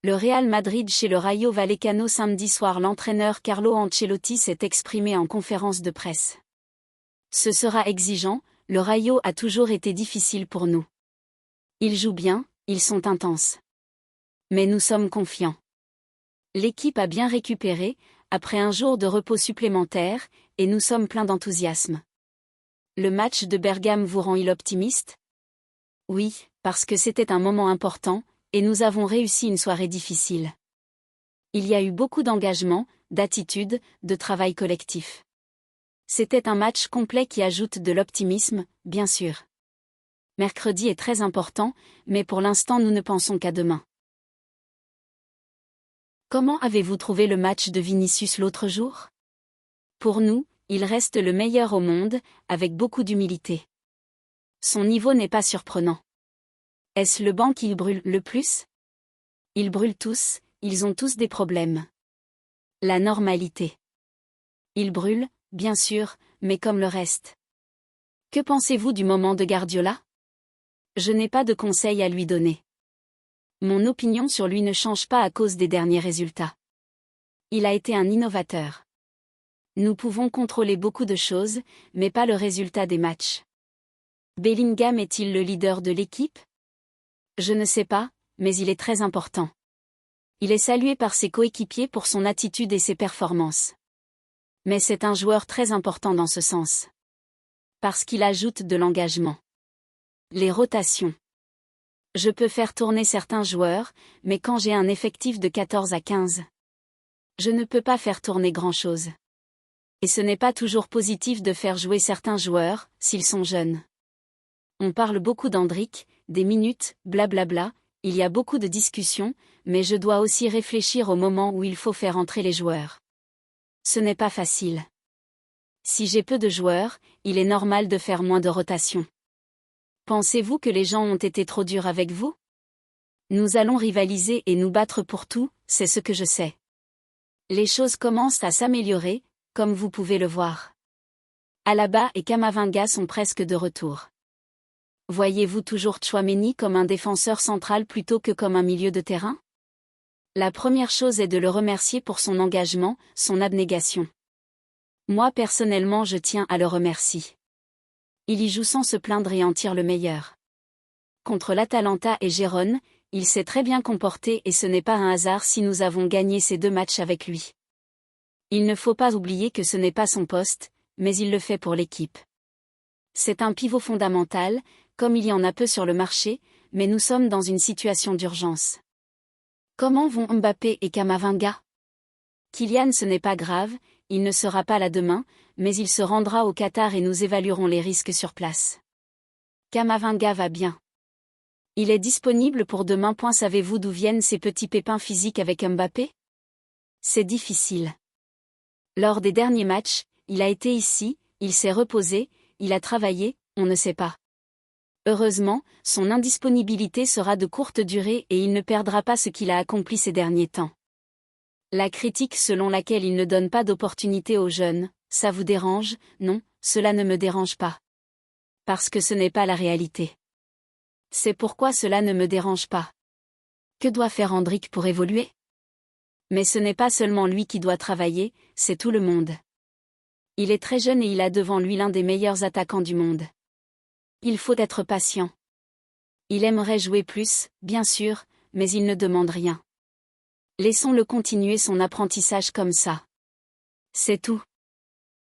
Le Real Madrid chez le Rayo Vallecano samedi soir. L'entraîneur Carlo Ancelotti s'est exprimé en conférence de presse. Ce sera exigeant, le Rayo a toujours été difficile pour nous. Ils jouent bien, ils sont intenses. Mais nous sommes confiants. L'équipe a bien récupéré, après un jour de repos supplémentaire, et nous sommes pleins d'enthousiasme. Le match de Bergame vous rend-il optimiste? Oui, parce que c'était un moment important, et nous avons réussi une soirée difficile. Il y a eu beaucoup d'engagement, d'attitude, de travail collectif. C'était un match complet qui ajoute de l'optimisme, bien sûr. Mercredi est très important, mais pour l'instant nous ne pensons qu'à demain. Comment avez-vous trouvé le match de Vinicius l'autre jour? Pour nous, il reste le meilleur au monde, avec beaucoup d'humilité. Son niveau n'est pas surprenant. Est-ce le banc qui brûle le plus? Ils brûlent tous, ils ont tous des problèmes. La normalité. Ils brûlent, bien sûr, mais comme le reste. Que pensez-vous du moment de Guardiola? Je n'ai pas de conseils à lui donner. Mon opinion sur lui ne change pas à cause des derniers résultats. Il a été un innovateur. Nous pouvons contrôler beaucoup de choses, mais pas le résultat des matchs. Bellingham est-il le leader de l'équipe? Je ne sais pas, mais il est très important. Il est salué par ses coéquipiers pour son attitude et ses performances. Mais c'est un joueur très important dans ce sens. Parce qu'il ajoute de l'engagement. Les rotations. Je peux faire tourner certains joueurs, mais quand j'ai un effectif de 14 à 15, je ne peux pas faire tourner grand-chose. Et ce n'est pas toujours positif de faire jouer certains joueurs, s'ils sont jeunes. On parle beaucoup d'Hendrick, des minutes, blablabla, il y a beaucoup de discussions, mais je dois aussi réfléchir au moment où il faut faire entrer les joueurs. Ce n'est pas facile. Si j'ai peu de joueurs, il est normal de faire moins de rotation. Pensez-vous que les gens ont été trop durs avec vous? Nous allons rivaliser et nous battre pour tout, c'est ce que je sais. Les choses commencent à s'améliorer, comme vous pouvez le voir. Alaba et Camavinga sont presque de retour. Voyez-vous toujours Tchouaméni comme un défenseur central plutôt que comme un milieu de terrain? La première chose est de le remercier pour son engagement, son abnégation. Moi personnellement je tiens à le remercier. Il y joue sans se plaindre et en tire le meilleur. Contre l'Atalanta et Gérone, il s'est très bien comporté et ce n'est pas un hasard si nous avons gagné ces 2 matchs avec lui. Il ne faut pas oublier que ce n'est pas son poste, mais il le fait pour l'équipe. C'est un pivot fondamental, comme il y en a peu sur le marché, mais nous sommes dans une situation d'urgence. Comment vont Mbappé et Camavinga? Kylian, ce n'est pas grave, il ne sera pas là demain, mais il se rendra au Qatar et nous évaluerons les risques sur place. Camavinga va bien. Il est disponible pour demain. Savez-vous d'où viennent ces petits pépins physiques avec Mbappé? C'est difficile. Lors des derniers matchs, il a été ici, il s'est reposé, il a travaillé, on ne sait pas. Heureusement, son indisponibilité sera de courte durée et il ne perdra pas ce qu'il a accompli ces derniers temps. La critique selon laquelle il ne donne pas d'opportunité aux jeunes, ça vous dérange? Non, cela ne me dérange pas. Parce que ce n'est pas la réalité. C'est pourquoi cela ne me dérange pas. Que doit faire Hendrick pour évoluer? Mais ce n'est pas seulement lui qui doit travailler, c'est tout le monde. Il est très jeune et il a devant lui l'un des meilleurs attaquants du monde. Il faut être patient. Il aimerait jouer plus, bien sûr, mais il ne demande rien. Laissons-le continuer son apprentissage comme ça. C'est tout.